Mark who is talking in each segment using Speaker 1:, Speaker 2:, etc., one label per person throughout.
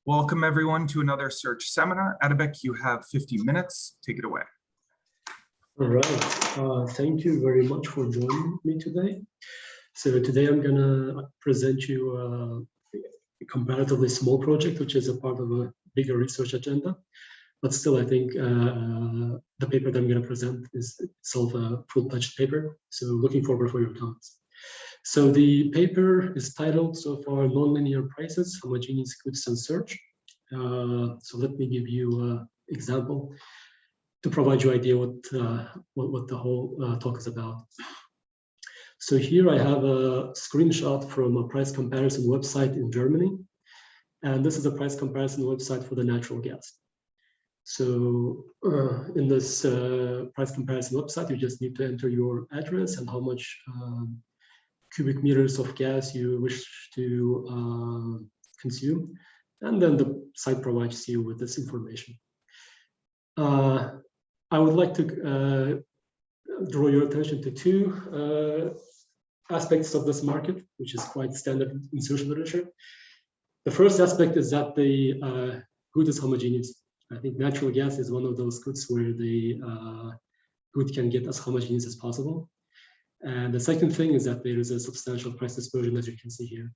Speaker 1: Welcome everyone to another search seminar. Atabek, you have 50 minutes. Take it away.
Speaker 2: All right. Thank you very much for joining me today. So today I'm going to present you a comparatively small project, which is a part of a bigger research agenda. But still, I think the paper that I'm going to present is itself a full-fledged paper. So looking forward for your comments. So the paper is titled so far Nonlinear Prices, Homogeneous Goods and Search. So let me give you an example to provide you an idea what the whole talk is about. So here I have a screenshot from a price comparison website in Germany. And this is a price comparison website for the natural gas. So in this price comparison website, you just need to enter your address and how much cubic meters of gas you wish to consume. And then the site provides you with this information. I would like to draw your attention to two aspects of this market, which is quite standard in search literature. The first aspect is that the good is homogeneous. I think natural gas is one of those goods where the good can get as homogeneous as possible. And the second thing is that there is a substantial price dispersion, as you can see here.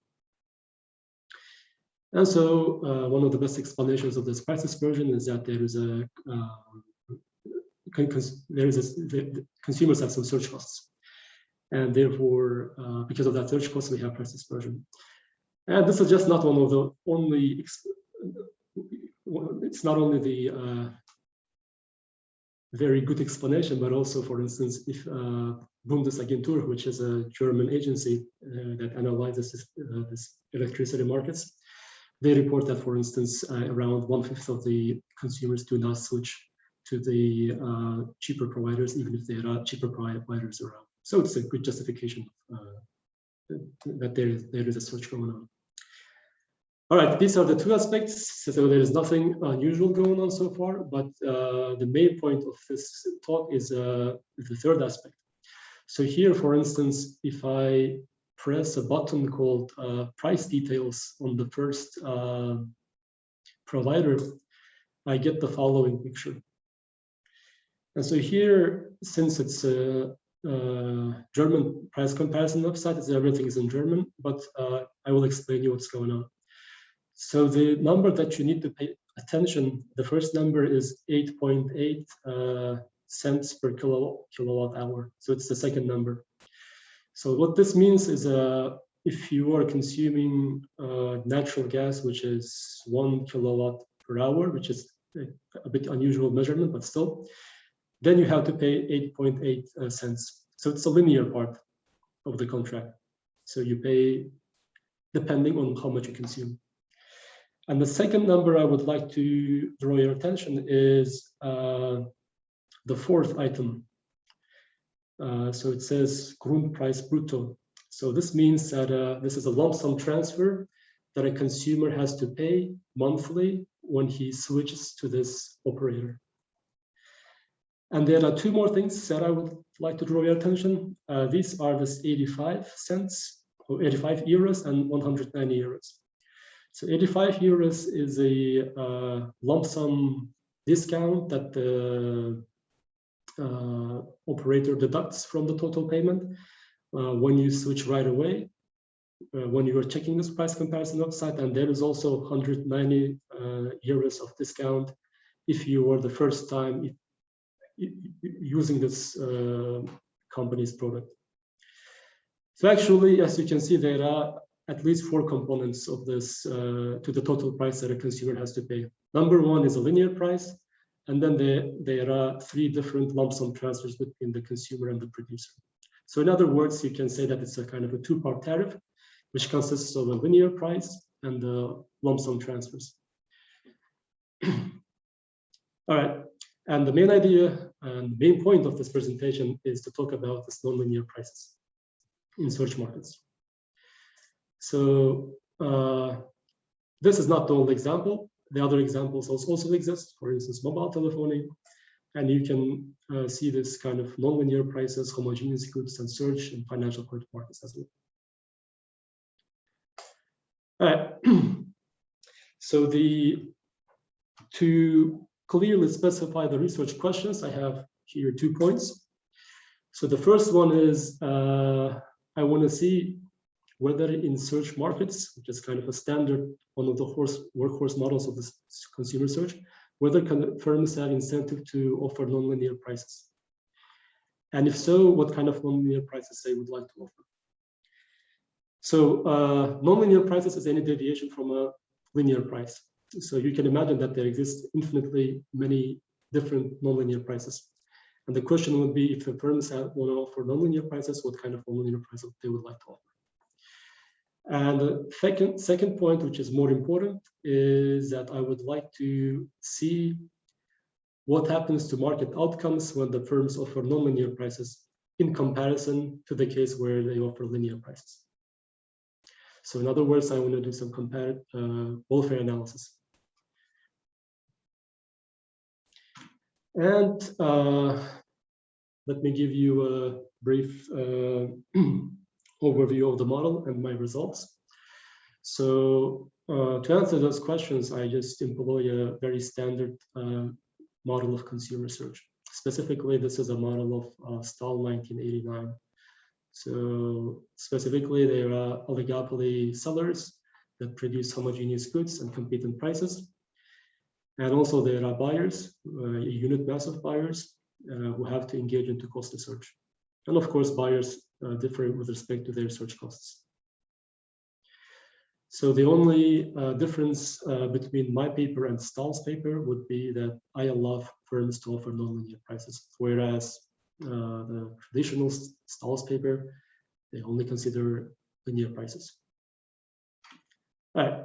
Speaker 2: And so one of the best explanations of this price dispersion is that there is the consumers have some search costs. And therefore, because of that search cost, we have price dispersion. And this is just not one of the only, it's not only the very good explanation, but also, for instance, if Bundesagentur, which is a German agency that analyzes this electricity markets, they report that, for instance, around 1/5 of the consumers do not switch to the cheaper providers, even if there are cheaper providers around. So it's a good justification that there is a search going on. All right, these are the two aspects. So there is nothing unusual going on so far, but the main point of this talk is the third aspect. So here, for instance, if I press a button called price details on the first provider, I get the following picture. And so here, since it's a German price comparison website, everything is in German, but I will explain you what's going on. So the number that you need to pay attention, the first number is 8.8 cents per kilowatt hour. So it's the second number. So what this means is if you are consuming natural gas, which is 1 kilowatt per hour, which is a bit unusual measurement, but still, then you have to pay 8.8 cents. So it's a linear part of the contract. So you pay depending on how much you consume. And the second number I would like to draw your attention is the fourth item. So it says Grundpreis brutto. So this means that this is a lump sum transfer that a consumer has to pay monthly when he switches to this operator. And there are two more things that I would like to draw your attention. These are this 85 cents or 85 euros and 190 euros. So 85 euros is a lump sum discount that the operator deducts from the total payment when you switch right away, when you are checking this price comparison website. And there is also 190 euros of discount if you are the first time using this company's product. So actually, as you can see, there are at least 4 components of this to the total price that a consumer has to pay. Number one is a linear price, and then there are 3 different lump sum transfers between the consumer and the producer. So in other words, you can say that it's a kind of a 2-part tariff, which consists of a linear price and lump sum transfers. All right, and the main idea and main point of this presentation is to talk about this nonlinear prices in search markets. So this is not the only example. The other examples also exist, for instance, mobile telephony. And you can see this kind of nonlinear prices, homogeneous goods, and search in financial credit markets as well. All right. So to clearly specify the research questions, I have here 2 points. So the first one is I want to see whether in search markets, which is kind of a standard, one of the workhorse models of this consumer search, whether firms have incentive to offer nonlinear prices. And if so, what kind of nonlinear prices they would like to offer. So nonlinear prices is any deviation from a linear price. So you can imagine that there exist infinitely many different nonlinear prices. And the question would be, if the firms want to offer nonlinear prices, what kind of nonlinear prices they would like to offer. And the second point, which is more important, is that I would like to see what happens to market outcomes when the firms offer nonlinear prices in comparison to the case where they offer linear prices. So in other words, I want to do some welfare analysis. And let me give you a brief overview of the model and my results. So to answer those questions, I just employ a very standard model of consumer search. Specifically, this is a model of Stahl 1989. So specifically, there are oligopoly sellers that produce homogeneous goods and compete in prices. And also there are buyers, a unit mass of buyers who have to engage into costly search. And of course, buyers differ with respect to their search costs. So the only difference between my paper and Stahl's paper would be that I allow firms to offer nonlinear prices, whereas the traditional Stahl's paper, they only consider linear prices. All right.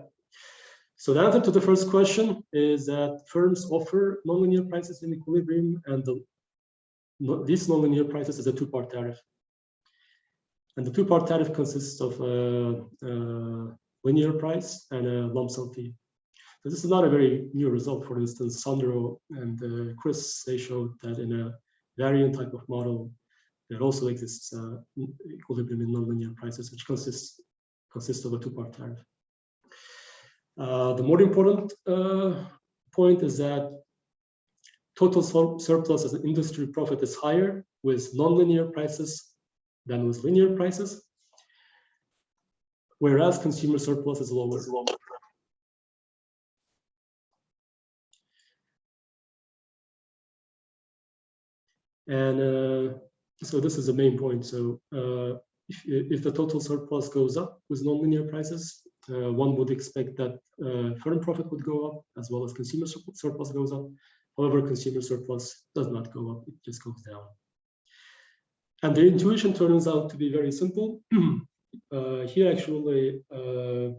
Speaker 2: So the answer to the first question is that firms offer nonlinear prices in equilibrium, and these nonlinear prices is a two-part tariff. And the two-part tariff consists of a linear price and a lump sum fee. So this is not a very new result. For instance, Sandro and Chris, they showed that in a variant type of model, there also exists equilibrium in nonlinear prices, which consists of a two-part tariff. The more important point is that total surplus as an industry profit is higher with nonlinear prices than with linear prices, whereas consumer surplus is lower. And so this is the main point. So if the total surplus goes up with nonlinear prices, one would expect that firm profit would go up as well as consumer surplus goes up. However, consumer surplus does not go up, it just goes down. And the intuition turns out to be very simple. Here actually, I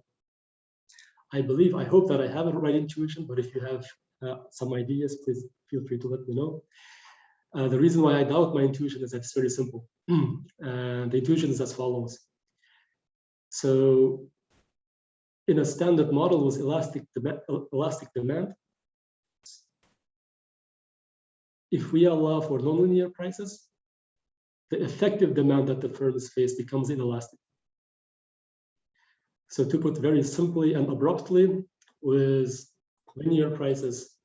Speaker 2: hope that I have a right intuition, but if you have some ideas, please feel free to let me know. The reason why I doubt my intuition is that it's very simple. And the intuition is as follows. So in a standard model with elastic demand, if we allow for nonlinear prices, the effective demand that the firms face becomes inelastic. So to put very simply and abruptly, with linear prices,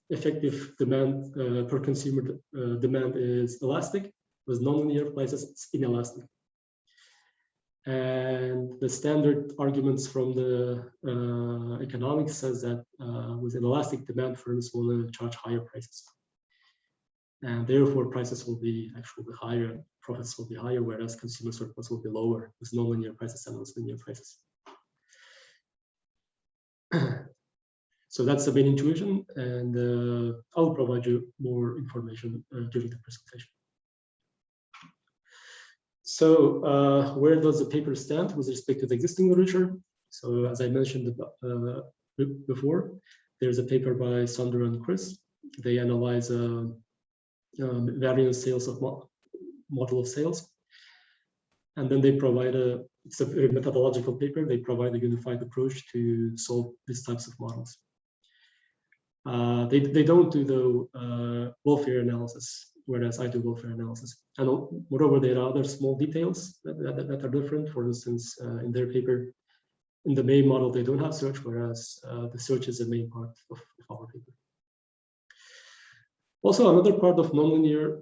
Speaker 2: effective demand per consumer demand is elastic. With nonlinear prices, it's inelastic. And the standard arguments from the economics says that with inelastic demand, firms will charge higher prices. And therefore, prices will be actually higher, profits will be higher, whereas consumer surplus will be lower with nonlinear prices and with linear prices. So that's the main intuition, and I'll provide you more information during the presentation. So where does the paper stand with respect to the existing literature? So as I mentioned before, there's a paper by Sandro and Chris. They analyze variance sales of model of sales. And then they provide it's a very methodological paper. They provide a unified approach to solve these types of models. They don't do the welfare analysis, whereas I do welfare analysis. And moreover, there are other small details that are different. For instance, in their paper, in the main model, they don't have search, whereas the search is the main part of our paper. Also, another part of nonlinear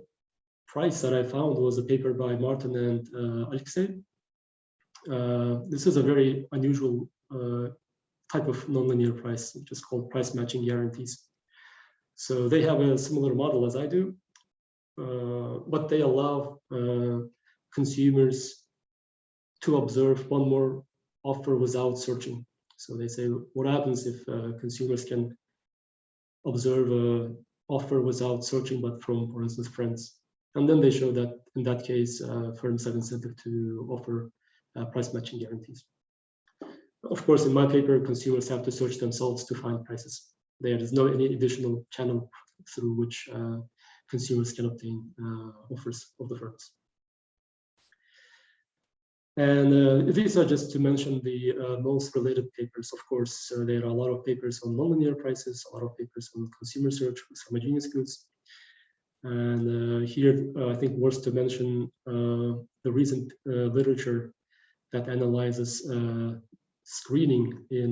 Speaker 2: price that I found was a paper by Martin and Alexei. This is a very unusual type of nonlinear price, which is called price matching guarantees. So they have a similar model as I do, but they allow consumers to observe one more offer without searching. So they say, what happens if consumers can observe an offer without searching, but from, for instance, friends? And then they show that in that case, firms have incentive to offer price matching guarantees. Of course, in my paper, consumers have to search themselves to find prices. There is no any additional channel through which consumers can obtain offers of the firms. And these are just to mention the most related papers. Of course, there are a lot of papers on nonlinear prices, a lot of papers on consumer search with homogeneous goods. And here, I think worth to mention the recent literature that analyzes screening in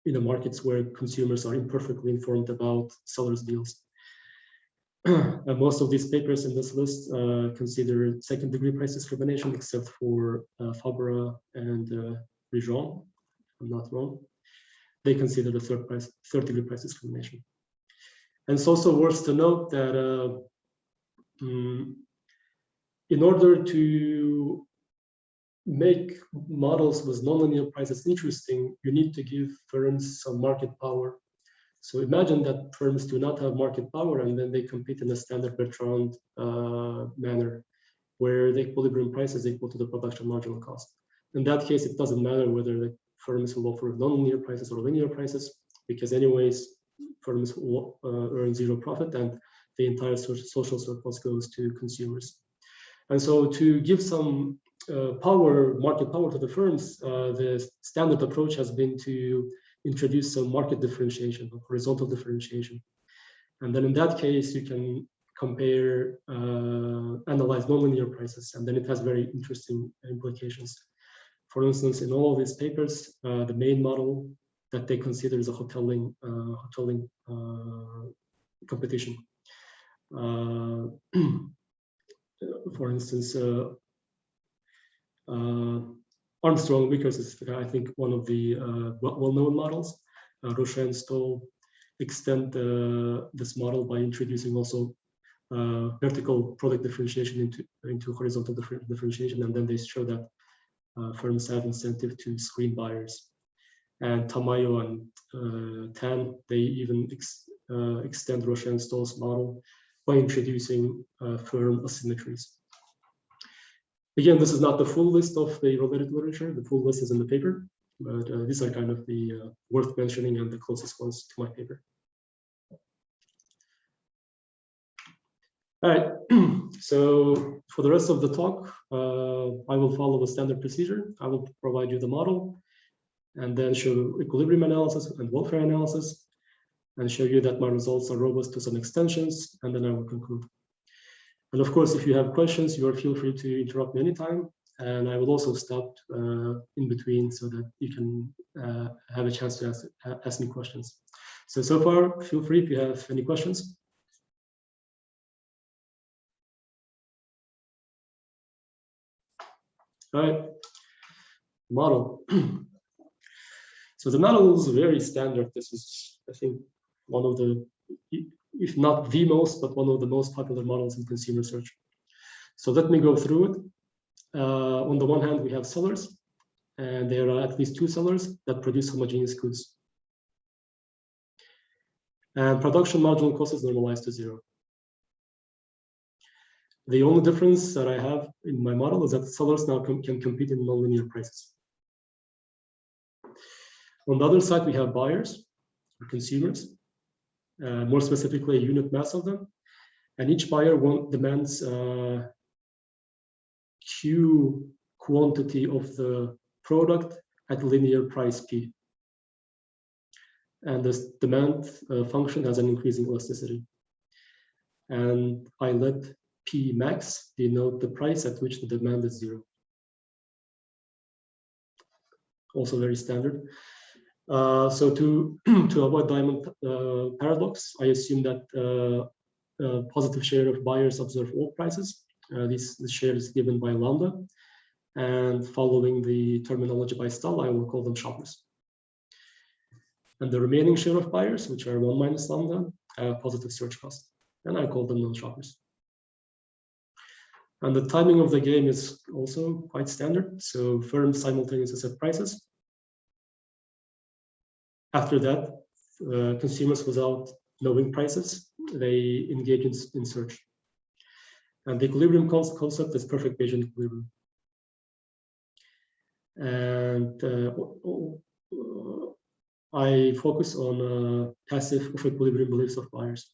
Speaker 2: the markets where consumers are imperfectly informed about sellers' deals. Most of these papers in this list consider second-degree price discrimination, except for Fabra and Rijon, if I'm not wrong. They consider the third-degree price discrimination. And it's also worth to note that in order to make models with nonlinear prices interesting, you need to give firms some market power. So imagine that firms do not have market power, and then they compete in a standard Bertrand manner, where the equilibrium price is equal to the production marginal cost. In that case, it doesn't matter whether the firms will offer nonlinear prices or linear prices, because anyways, firms will earn zero profit, and the entire social surplus goes to consumers. And so to give some market power to the firms, the standard approach has been to introduce some market differentiation, or horizontal differentiation. And then in that case, you can compare, analyze nonlinear prices, and then it has very interesting implications. For instance, in all of these papers, the main model that they consider is a hoteling competition. For instance, Armstrong Vickers is, I think, one of the well-known models. Roche and Stoll extend this model by introducing also vertical product differentiation into horizontal differentiation, and then they show that firms have incentive to screen buyers. And Tamayo and Tan, they even extend Roche and Stoll's model by introducing firm asymmetries. Again, this is not the full list of the related literature. The full list is in the paper, but these are kind of the worth mentioning and the closest ones to my paper. All right, so for the rest of the talk, I will follow a standard procedure. I will provide you the model and then show equilibrium analysis and welfare analysis, and show you that my results are robust to some extensions, and then I will conclude. And of course, if you have questions, you are feel free to interrupt me anytime, and I will also stop in between so that you can have a chance to ask me questions. So far, feel free if you have any questions. All right, model. So the model is very standard. This is, I think, one of the, if not the most, but one of the most popular models in consumer search. So let me go through it. On the one hand, we have sellers, and there are at least two sellers that produce homogeneous goods. And production marginal cost is normalized to zero. The only difference that I have in my model is that sellers now can compete in nonlinear prices. On the other side, we have buyers, or consumers, more specifically a unit mass of them. And each buyer demands Q quantity of the product at linear price P. And this demand function has an increasing elasticity. And I let P max denote the price at which the demand is zero. also very standard. So to avoid diamond paradox, I assume that a positive share of buyers observe all prices. This share is given by lambda, and following the terminology by Stahl, I will call them shoppers. And the remaining share of buyers, which are 1 minus lambda, have positive search cost, and I call them non-shoppers. And the timing of the game is also quite standard. So firms simultaneously set prices. After that, consumers without knowing prices, they engage in search. And the equilibrium concept is perfect Bayesian equilibrium. And I focus on passive of equilibrium beliefs of buyers.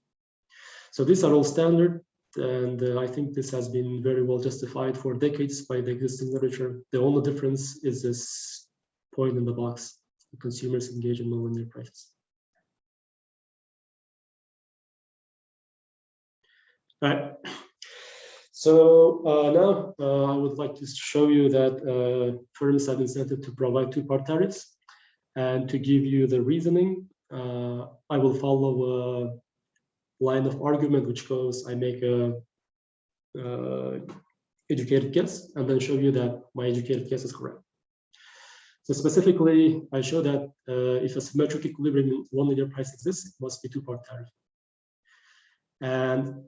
Speaker 2: So these are all standard, and I think this has been very well justified for decades by the existing literature. The only difference is this point in the box: the consumers engage in nonlinear prices. All right. So now I would like to show you that firms have incentive to provide two-part tariffs. And to give you the reasoning, I will follow a line of argument which goes, I make a educated guess, and then show you that my educated guess is correct. So specifically, I show that if a symmetric equilibrium in one linear price exists, it must be two-part tariff. And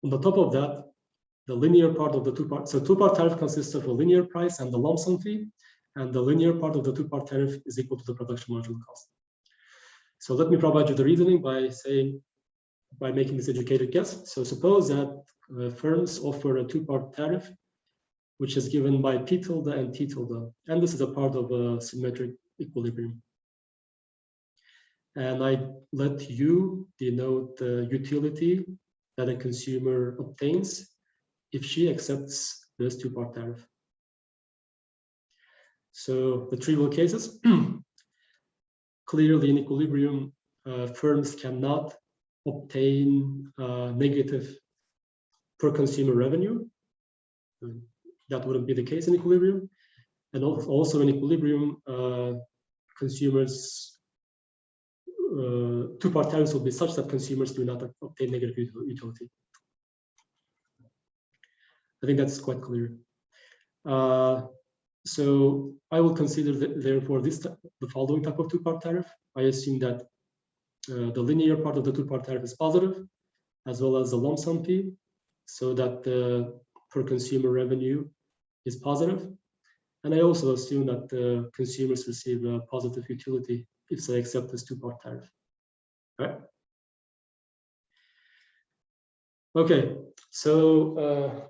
Speaker 2: on the top of that, the linear part of the two-part, so two-part tariff consists of a linear price and the lump sum fee, and the linear part of the two-part tariff is equal to the production marginal cost. So let me provide you the reasoning by making this educated guess. So suppose that firms offer a two-part tariff, which is given by P tilde and T tilde, and this is a part of a symmetric equilibrium. And I let U denote the utility that a consumer obtains if she accepts this two-part tariff. So the trivial cases, clearly in equilibrium, firms cannot obtain negative per consumer revenue. That wouldn't be the case in equilibrium. And also in equilibrium, consumers, two-part tariffs will be such that consumers do not obtain negative utility. I think that's quite clear. So I will consider therefore the following type of two-part tariff. I assume that the linear part of the two-part tariff is positive, as well as the lump sum fee, so that the per consumer revenue is positive. And I also assume that the consumers receive a positive utility if they accept this two-part tariff. All right. Okay, so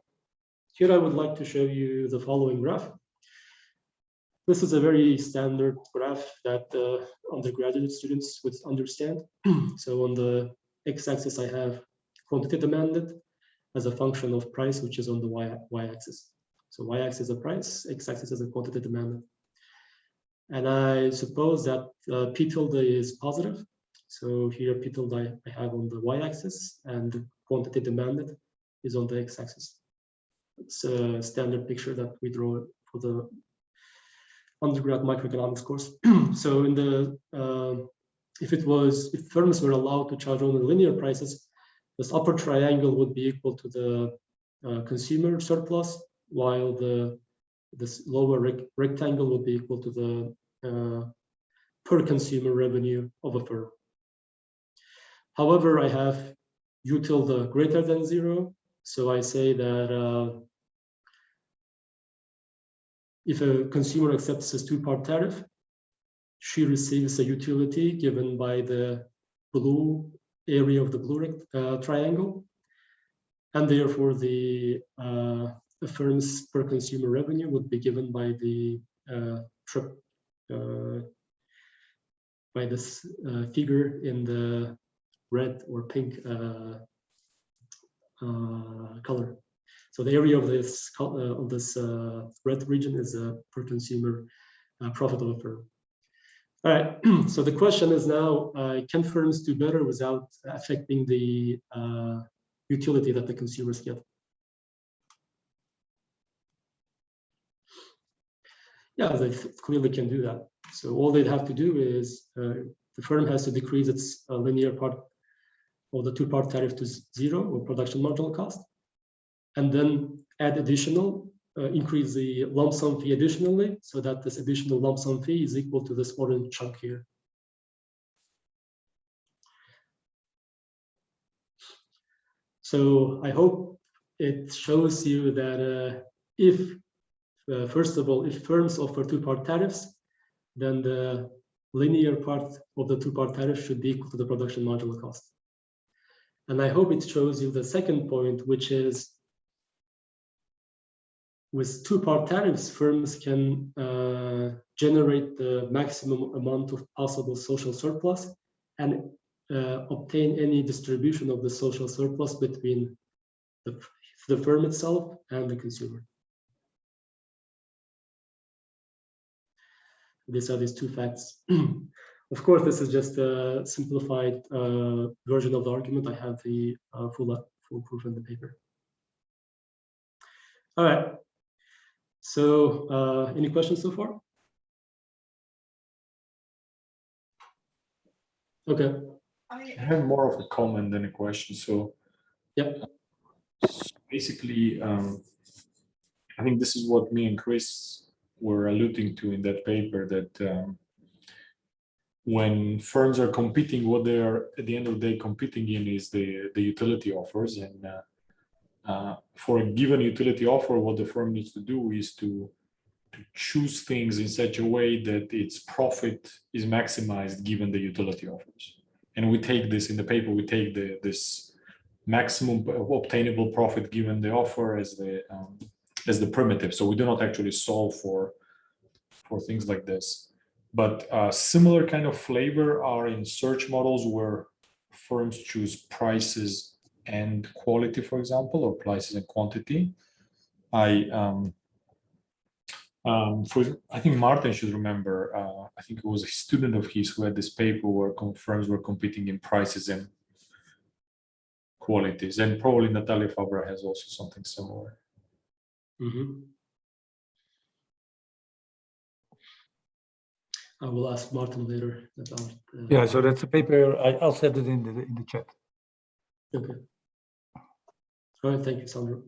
Speaker 2: here I would like to show you the following graph. This is a very standard graph that undergraduate students would understand. So on the x-axis, I have quantity demanded as a function of price, which is on the y-axis. So y-axis is a price, x-axis is a quantity demanded. And I suppose that P tilde is positive. So here P tilde I have on the y-axis, and the quantity demanded is on the x-axis. It's a standard picture that we draw for the undergrad microeconomics course. So in the if firms were allowed to charge only linear prices, this upper triangle would be equal to the consumer surplus, while this lower rectangle would be equal to the per consumer revenue of a firm. However, I have U tilde greater than 0, so I say that if a consumer accepts this two-part tariff, she receives a utility given by the blue area of the blue triangle, and therefore the firm's per consumer revenue would be given by the by this figure in the red or pink color. So the area of this red region is a per consumer profit of a firm. All right, so the question is now, can firms do better without affecting the utility that the consumers get? Yeah, they clearly can do that. So all they'd have to do is the firm has to decrease its linear part of the two-part tariff to 0 or production marginal cost, and then add additional, increase the lump sum fee additionally, so that this additional lump sum fee is equal to this orange chunk here. So I hope it shows you that if, first of all, if firms offer two-part tariffs, then the linear part of the two-part tariff should be equal to the production marginal cost. And I hope it shows you the second point, which is with two-part tariffs, firms can generate the maximum amount of possible social surplus and obtain any distribution of the social surplus between the firm itself and the consumer. These are these two facts. Of course, this is just a simplified version of the argument. I have the full proof in the paper. All right. So any questions so far? Okay.
Speaker 3: I have more of a comment than a question. So,
Speaker 2: yeah.
Speaker 3: Basically, I think this is what me and Chris were alluding to in that paper, that when firms are competing, what they are at the end of the day competing in is the utility offers. And for a given utility offer, what the firm needs to do is to choose things in such a way that its profit is maximized given the utility offers. And we take this in the paper, we take this maximum obtainable profit given the offer as the primitive. So we do not actually solve for things like this. But similar kind of flavor are in search models where firms choose prices and quality, for example, or prices and quantity. I think Martin should remember, I think it was a student of his who had this paper where firms were competing in prices and qualities, and probably Natalia Fabra has also something similar.
Speaker 2: Mm-hmm. I will ask Martin later about.
Speaker 4: Yeah, so that's a paper. I'll set it in the chat.
Speaker 2: Okay. All right. Thank you, Sandro.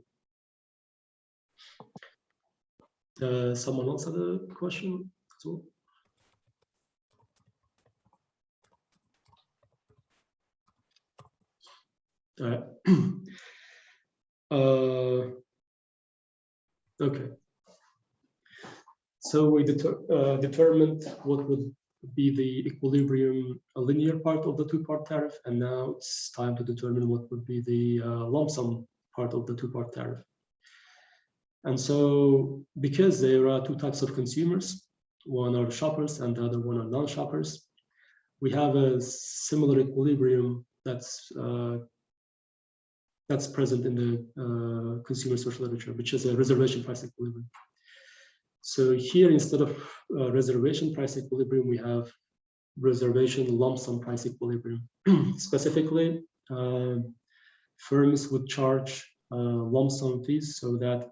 Speaker 2: Someone else had a question as well? All right. Okay. So we determined what would be the equilibrium linear part of the two-part tariff, and now it's time to determine what would be the lump sum part of the two-part tariff. And so, because there are two types of consumers, one are shoppers and the other one are non-shoppers, we have a similar equilibrium that's present in the consumer social literature, which is a reservation price equilibrium. So here, instead of reservation price equilibrium, we have reservation lump sum price equilibrium. Specifically, firms would charge lump sum fees so that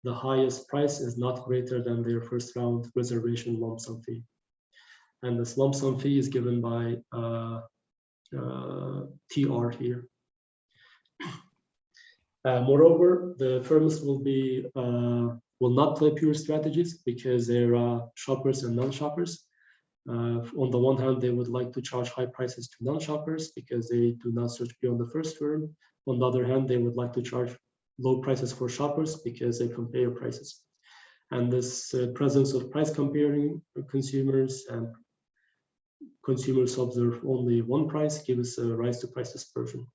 Speaker 2: the highest price is not greater than their first round reservation lump sum fee. And this lump sum fee is given by TR here. Moreover, the firms will not play pure strategies because there are shoppers and non-shoppers. On the one hand, they would like to charge high prices to non-shoppers because they do not search beyond the first firm. On the other hand, they would like to charge low prices for shoppers because they compare prices. And this presence of price comparing consumers and consumers observe only one price gives rise to price dispersion.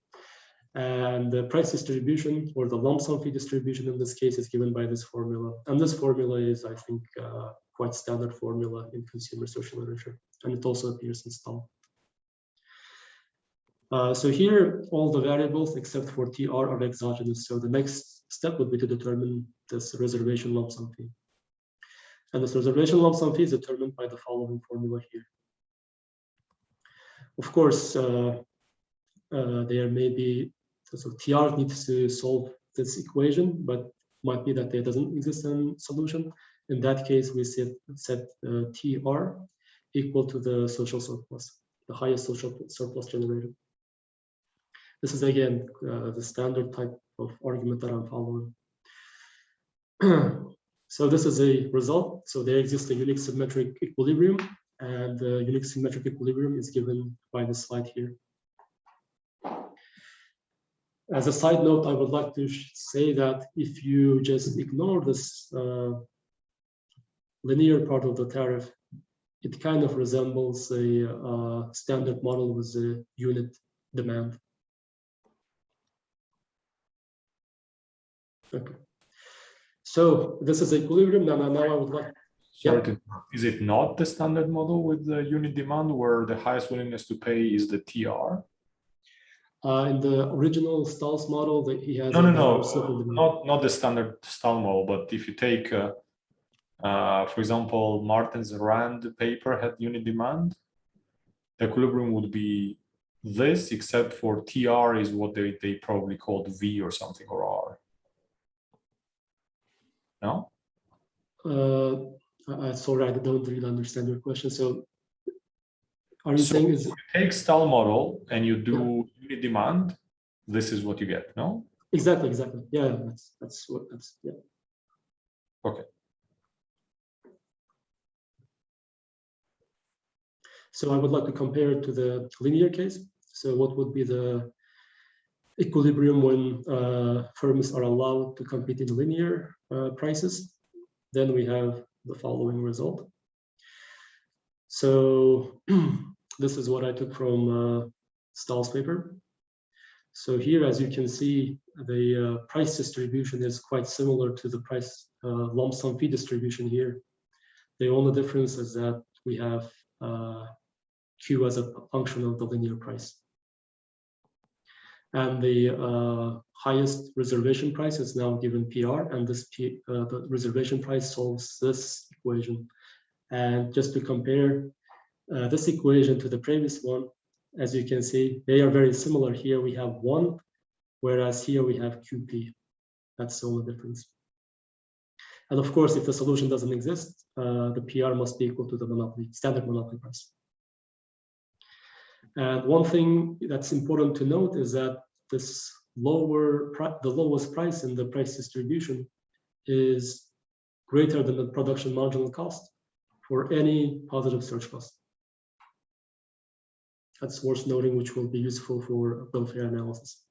Speaker 2: And the price distribution, or the lump sum fee distribution in this case, is given by this formula. And this formula is, I think, quite standard formula in consumer social literature, and it also appears in STOM. So here, all the variables except for TR are exogenous. So the next step would be to determine this reservation lump sum fee. And this reservation lump sum fee is determined by the following formula here. Of course, there may be, so TR needs to solve this equation, but might be that there doesn't exist a solution. In that case, we set TR equal to the social surplus, the highest social surplus generated. This is again the standard type of argument that I'm following. So this is a result. So there exists a unique symmetric equilibrium, and the unique symmetric equilibrium is given by the slide here. As a side note, I would like to say that if you just ignore this linear part of the tariff, it kind of resembles a standard model with a unit demand. Okay. So this is equilibrium. Now I would like.
Speaker 3: Sorry, is it not the standard model with the unit demand where the highest willingness to pay is the TR?
Speaker 2: In the original Stahl's model, that he has
Speaker 3: not the standard Stahl model, but if you take, for example, Martin's Rand paper had unit demand, the equilibrium would be this, except for TR is what they probably called V or something, or R. No?
Speaker 2: Sorry, I don't really understand your question. So are you saying is
Speaker 3: if you take Stahl model and you do unit demand, this is what you get, no?
Speaker 2: Exactly. Yeah, that's yeah.
Speaker 3: Okay.
Speaker 2: So I would like to compare it to the linear case. So what would be the equilibrium when firms are allowed to compete in linear prices? Then we have the following result. So this is what I took from Stahl's paper. So here, as you can see, the price distribution is quite similar to the price lump sum fee distribution here. The only difference is that we have Q as a function of the linear price. And the highest reservation price is now given PR, and this the reservation price solves this equation. And just to compare this equation to the previous one, as you can see, they are very similar. Here we have 1, whereas here we have QP. That's the only difference. And of course, if the solution doesn't exist, the PR must be equal to the monopoly, standard monopoly price. And one thing that's important to note is that this the lowest price in the price distribution is greater than the production marginal cost for any positive surge cost. That's worth noting, which will be useful for welfare analysis.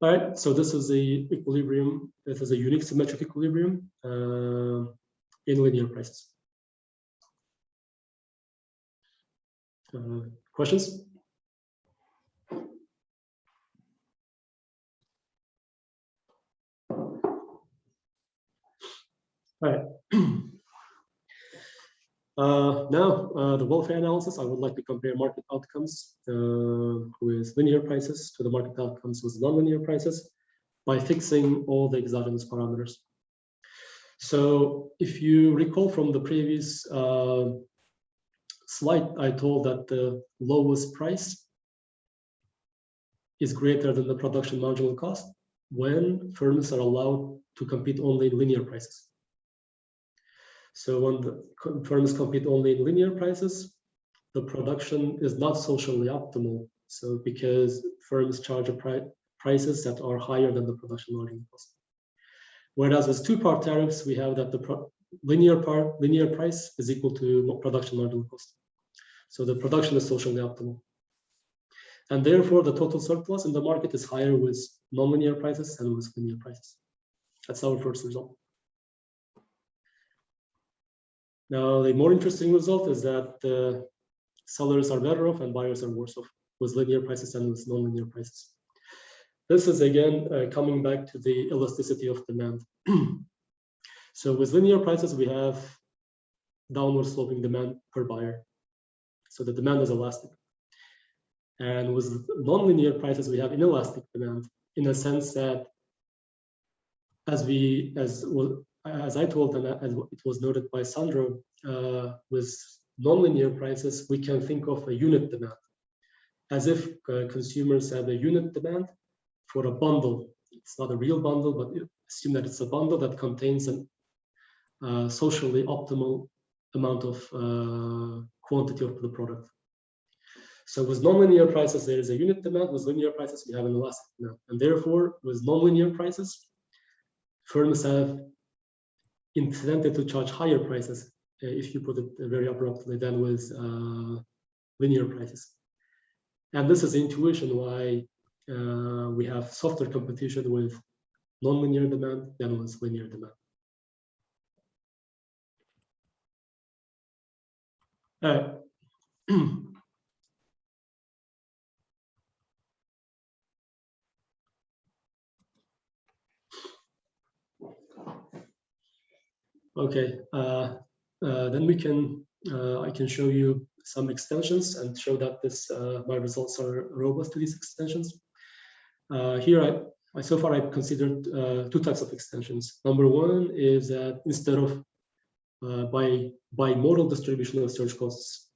Speaker 2: All right, so this is the equilibrium. This is a unique symmetric equilibrium in linear prices. Questions? All right. Now, the welfare analysis, I would like to compare market outcomes with linear prices to the market outcomes with nonlinear prices by fixing all the exogenous parameters. So if you recall from the previous slide, I told that the lowest price is greater than the production marginal cost when firms are allowed to compete only in linear prices. So when the firms compete only in linear prices, the production is not socially optimal. So because firms charge prices that are higher than the production marginal cost. Whereas with two-part tariffs, we have that the linear price is equal to production marginal cost. So the production is socially optimal. And therefore, the total surplus in the market is higher with nonlinear prices than with linear prices. That's our first result. Now, the more interesting result is that the sellers are better off and buyers are worse off with linear prices than with nonlinear prices. This is again coming back to the elasticity of demand. So with linear prices, we have downward sloping demand per buyer. So the demand is elastic. And with nonlinear prices, we have inelastic demand in a sense that as I told and as it was noted by Sandro, with nonlinear prices, we can think of a unit demand, as if consumers have a unit demand for a bundle. It's not a real bundle, but assume that it's a bundle that contains socially optimal amount of quantity of the product. So with nonlinear prices, there is a unit demand. With linear prices, we have an elastic demand. And therefore, with nonlinear prices, firms have incentive to charge higher prices, if you put it very abruptly, than with linear prices. And this is the intuition why we have softer competition with nonlinear demand than with linear demand. Okay, then we can, I can show you some extensions and show that this my results are robust to these extensions. Here, so far I've considered two types of extensions. Number one is that instead of by modal distribution of search costs,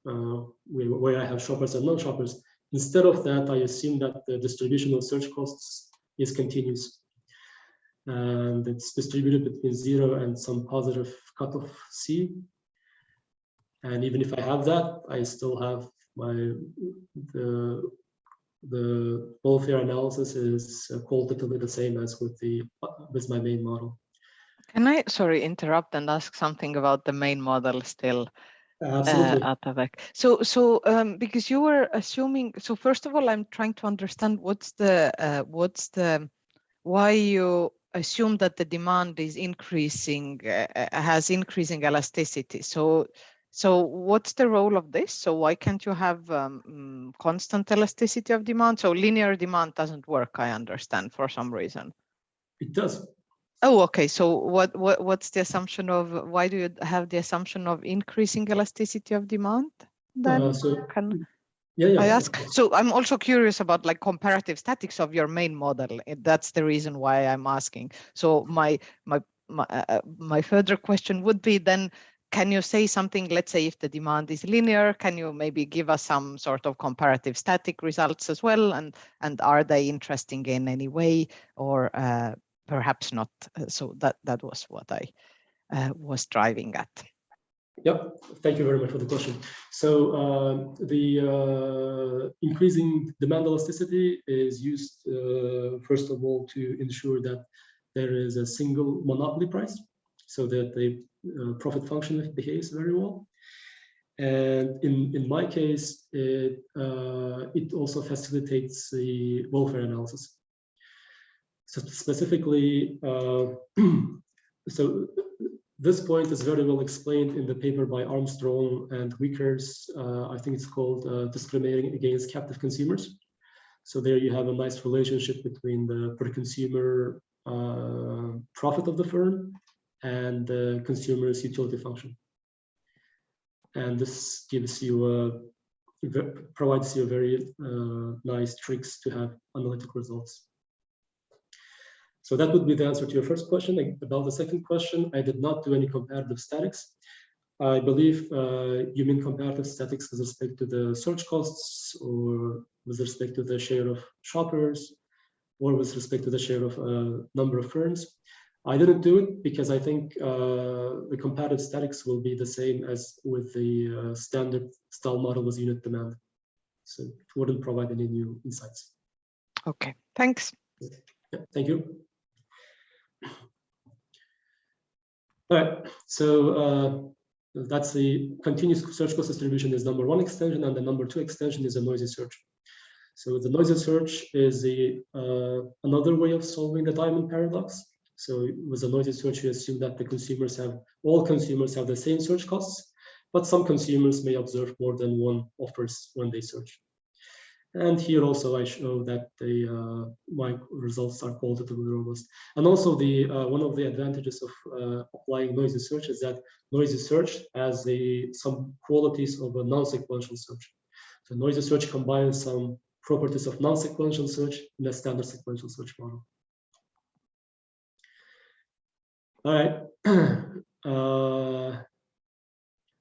Speaker 2: where I have shoppers and non-shoppers, instead of that, I assume that the distribution of search costs is continuous. And it's distributed between 0 and some positive cutoff C. And even if I have that, I still have the welfare analysis is qualitatively the same as with my main model.
Speaker 5: Can I, sorry, interrupt and ask something about the main model still?
Speaker 2: Absolutely.
Speaker 5: Atabek. So because you were assuming, so first of all, I'm trying to understand what's the why you assume that the demand is increasing, has increasing elasticity. So what's the role of this? So why can't you have constant elasticity of demand? So linear demand doesn't work, I understand, for some reason.
Speaker 2: It does.
Speaker 5: Oh, okay. So what's the assumption of, why do you have the assumption of increasing elasticity of demand then? I ask. So I'm also curious about like comparative statics of your main model. That's the reason why I'm asking. So my further question would be then, can you say something, let's say if the demand is linear, can you maybe give us some sort of comparative static results as well? And are they interesting in any way, or perhaps not? So that was what I was driving at.
Speaker 2: Yep, thank you very much for the question. So the increasing demand elasticity is used, first of all, to ensure that there is a single monopoly price, so that the profit function behaves very well. And in my case, it also facilitates the welfare analysis. So specifically, so this point is very well explained in the paper by Armstrong and Wickers. I think it's called Discriminating Against Captive Consumers. So there you have a nice relationship between the per consumer profit of the firm and the consumer's utility function. And this gives you provides you a very nice tricks to have analytic results. So that would be the answer to your first question. About the second question, I did not do any comparative statics. I believe you mean comparative statics with respect to the search costs, or with respect to the share of shoppers, or with respect to the share of number of firms. I didn't do it because I think the comparative statics will be the same as with the standard style model with unit demand. So it wouldn't provide any new insights.
Speaker 5: Okay, thanks.
Speaker 2: Yeah, thank you. All right, so that's the continuous search cost distribution is number one extension, and the number two extension is a noisy search. So the noisy search is another way of solving the diamond paradox. So with a noisy search, you assume that all consumers have the same search costs, but some consumers may observe more than one offers when they search. And here also I show that my results are qualitatively robust. And also one of the advantages of applying noisy search is that noisy search has some qualities of a non-sequential search. So noisy search combines some properties of non-sequential search in a standard sequential search model. All right,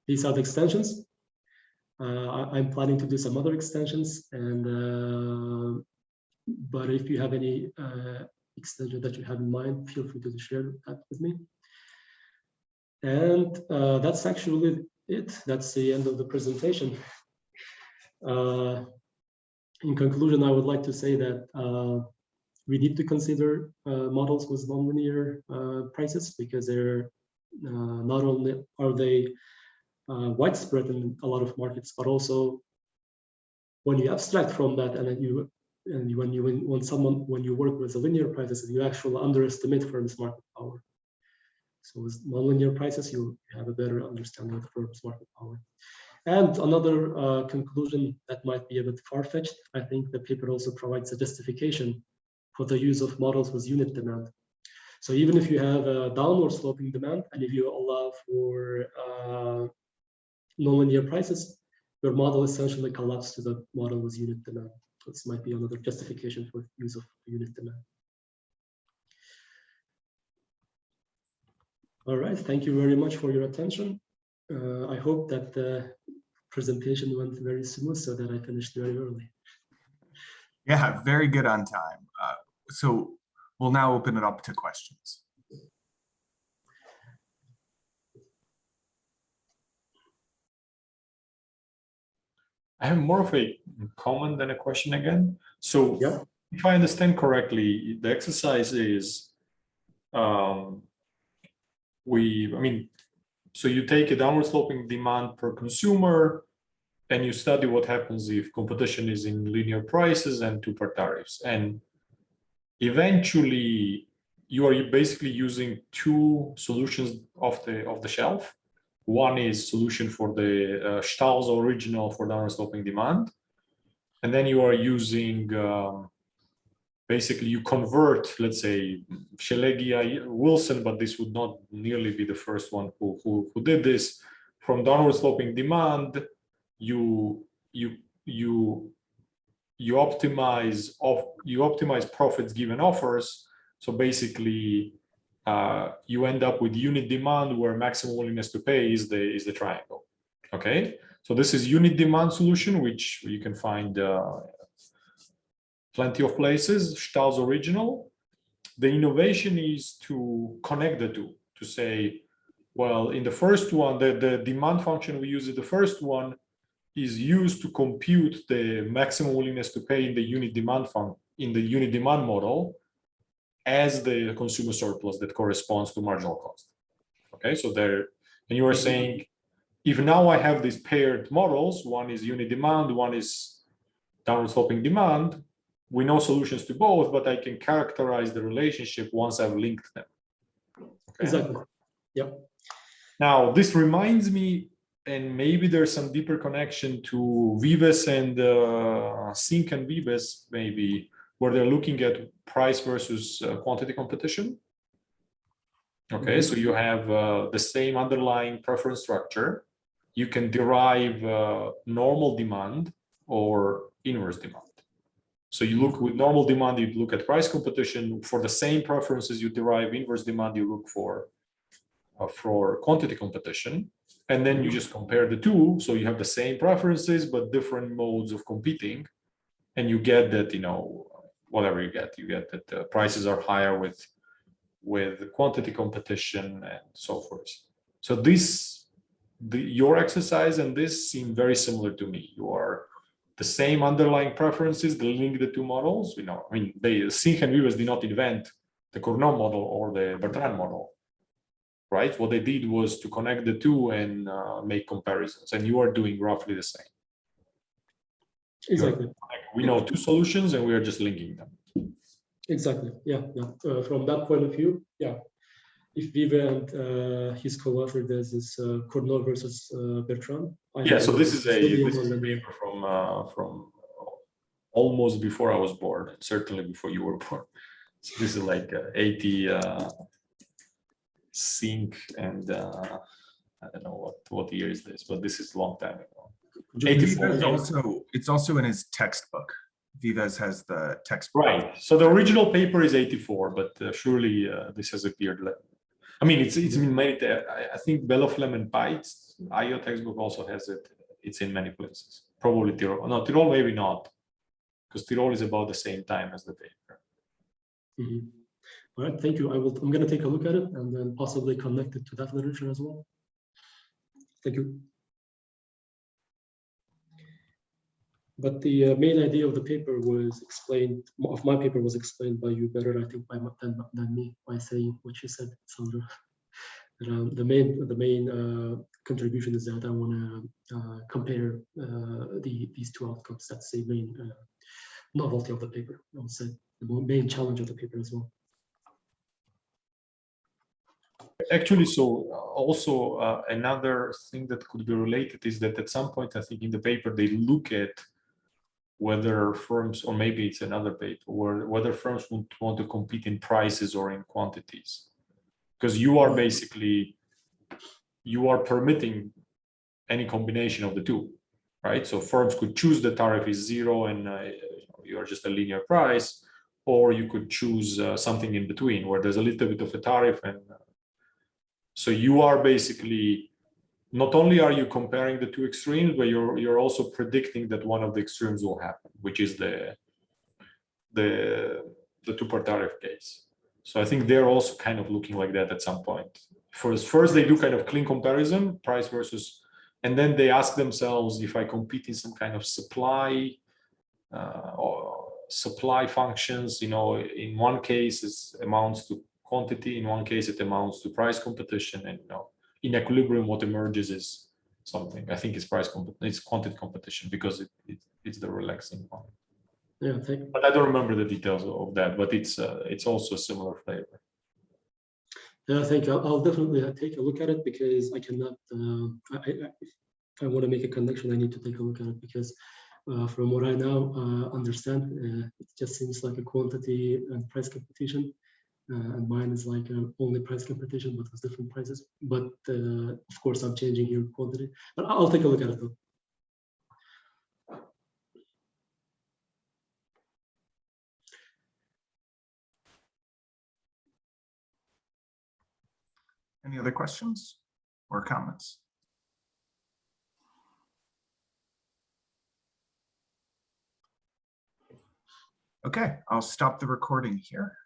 Speaker 2: these are the extensions. I'm planning to do some other extensions, and but if you have any extension that you have in mind, feel free to share that with me. And that's actually it. That's the end of the presentation. In conclusion, I would like to say that we need to consider models with nonlinear prices, because they're not only are they widespread in a lot of markets, but also when you abstract from that and then when you work with the linear prices, you actually underestimate firms' market power. So with nonlinear prices, you have a better understanding of the firm's market power. And another conclusion that might be a bit far-fetched, I think the paper also provides a justification for the use of models with unit demand. So even if you have a downward sloping demand, and if you allow for nonlinear prices, your model essentially collapses to the model with unit demand. This might be another justification for use of unit demand. All right, thank you very much for your attention. I hope that the presentation went very smooth so that I finished very early.
Speaker 1: Yeah, very good on time. So we'll now open it up to questions.
Speaker 3: I have more of a comment than a question again. So
Speaker 2: yeah.
Speaker 3: If I understand correctly, the exercise is, so you take a downward sloping demand per consumer, and you study what happens if competition is in linear prices and two-part tariffs. And eventually, you are basically using two solutions off the shelf. One is solution for the Stahl's original for downward sloping demand. And then you are using, basically you convert, let's say, Shelegia Wilson, but this would not nearly be the first one who did this. From downward sloping demand, you optimize profits given offers. So basically, you end up with unit demand where maximum willingness to pay is the triangle. Okay, so this is unit demand solution, which you can find plenty of places. Stahl's original. The innovation is to connect the two, to say, well, in the first one, the demand function we use in the first one is used to compute the maximum willingness to pay in the unit demand model as the consumer surplus that corresponds to marginal cost. Okay, so there, and you are saying, if now I have these paired models, one is unit demand, one is downward sloping demand, we know solutions to both, but I can characterize the relationship once I've linked them. Okay?
Speaker 2: Exactly. Yep.
Speaker 3: Now, this reminds me, and maybe there's some deeper connection to Vives and Sync and Vives, maybe, where they're looking at price versus quantity competition. Okay, so you have the same underlying preference structure. You can derive normal demand or inverse demand. So you look with normal demand, you look at price competition. For the same preferences, you derive inverse demand, you look for quantity competition. And then you just compare the two. So you have the same preferences, but different modes of competing. And you get that, whatever you get that prices are higher with quantity competition and so forth. So your exercise and this seem very similar to me. You are the same underlying preferences that link the two models. Sync and Vives did not invent the Cournot model or the Bertrand model. Right? What they did was to connect the two and make comparisons, and you are doing roughly the same.
Speaker 2: Exactly.
Speaker 3: We know two solutions, and we are just linking them.
Speaker 2: Exactly. Yeah. From that point of view, yeah. If Vive and his co-author does this Cournot versus Bertrand.
Speaker 3: So this is a paper from almost before I was born, certainly before you were born. So this is like 80. Sync and I don't know what year is this, but this is a long time ago.
Speaker 1: It's also in his textbook. Vives has the textbook.
Speaker 3: Right. So the original paper is 84, but surely this has appeared. It's in many. I think Belloflem and Peitz, IO textbook also has it. It's in many places. Probably Tirol. No, Tirol maybe not, because Tirol is about the same time as the paper.
Speaker 2: Mm-hmm. All right, thank you. I'm going to take a look at it and then possibly connect it to that literature as well. Thank you. But the main idea of the paper was explained, of my paper was explained by you better, I think, than me, by saying what you said, Sandra. The main contribution is that I want to compare these two outcomes. That's the main novelty of the paper. I would say the main challenge of the paper as well.
Speaker 3: Actually, so also another thing that could be related is that at some point, I think in the paper, they look at whether firms, or maybe it's another paper, whether firms would want to compete in prices or in quantities. Because you are basically, you are permitting any combination of the two, right? So firms could choose the tariff is zero and you are just a linear price, or you could choose something in between where there's a little bit of a tariff. And so you are basically, not only are you comparing the two extremes, but you're also predicting that one of the extremes will happen, which is the two-part tariff case. So I think they're also kind of looking like that at some point. First they do kind of clean comparison, price versus, and then they ask themselves, if I compete in some kind of supply or supply functions, you know, in one case it amounts to quantity, in one case it amounts to price competition, and you know, in equilibrium what emerges is something. I think it's it's quantity competition because it's the relaxing one.
Speaker 2: Yeah,
Speaker 3: but I don't remember the details of that, but it's also a similar flavor.
Speaker 2: Yeah, I think I'll definitely take a look at it because I cannot, if I want to make a connection, I need to take a look at it because from what I now understand, it just seems like a quantity and price competition. And mine is like only price competition, but with different prices. But of course, I'm changing here quantity. But I'll take a look at it though.
Speaker 1: Any other questions or comments? Okay, I'll stop the recording here.